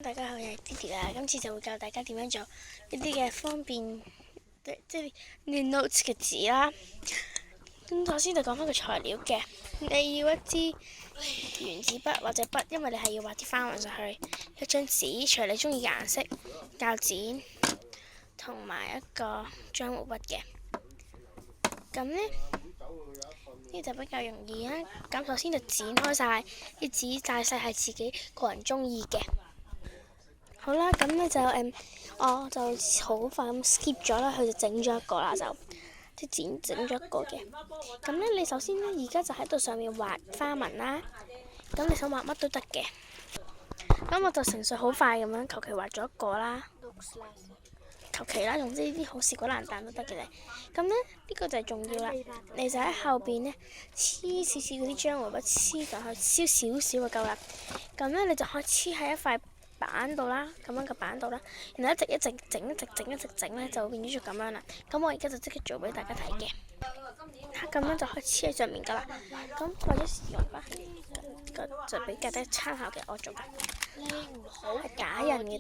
大家好，我係 Didi 啦，今次就會教大家點樣做一啲嘅方便即係練 notes 嘅紙啦。咁首先就講翻個材料嘅，你要一支原子筆或者筆，因為你係要畫啲花紋上去。一張紙，隨你中意嘅顏色，膠剪同埋一個漿糊筆嘅。咁呢就比較容易啦。咁首先就剪開晒啲紙，大細係自己個人中意嘅。好啦，咁呢就我就好快咁 skip 咗啦，佢就整咗一個啦，就即係整咗一個嘅。咁呢，你首先呢，而家就喺度上面畫花紋啦。咁你想畫乜都得嘅。咁我就程序好快咁樣，求其畫咗一個啦。求其啦，總之呢啲好事果爛蛋都得嘅咧。咁呢，呢個就係重要啦。你就喺後邊呢，黐少少嗰啲漿糊筆黐上去，黐少少就夠啦。咁呢，你就可以黐喺一塊板度啦，咁樣嘅板度啦，然後一直整咧，就變咗做咁樣啦。咁我而家就即刻做俾大家睇嘅，咁樣就可以黐喺上面噶啦。咁或者用翻就俾大家參考嘅我做嘅，係假人嘅。